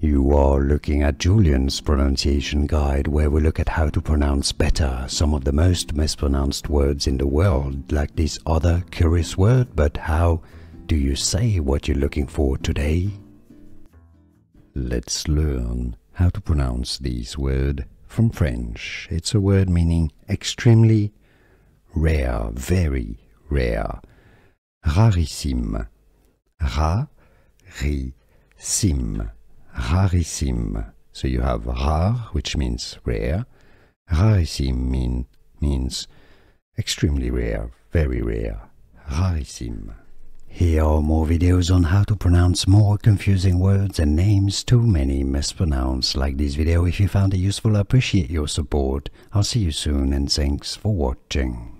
You are looking at Julian's pronunciation guide, where we look at how to pronounce better some of the most mispronounced words in the world, like this other curious word. But how do you say what you're looking for today? Let's learn how to pronounce this word from French. It's a word meaning extremely rare, very rare. Rarissime. Rarissime. Rarissime. So you have rare, which means rare. Rarissime means extremely rare, very rare. Rarissime. Here are more videos on how to pronounce more confusing words and names too many mispronounced. Like this video if you found it useful. I appreciate your support. I'll see you soon and thanks for watching.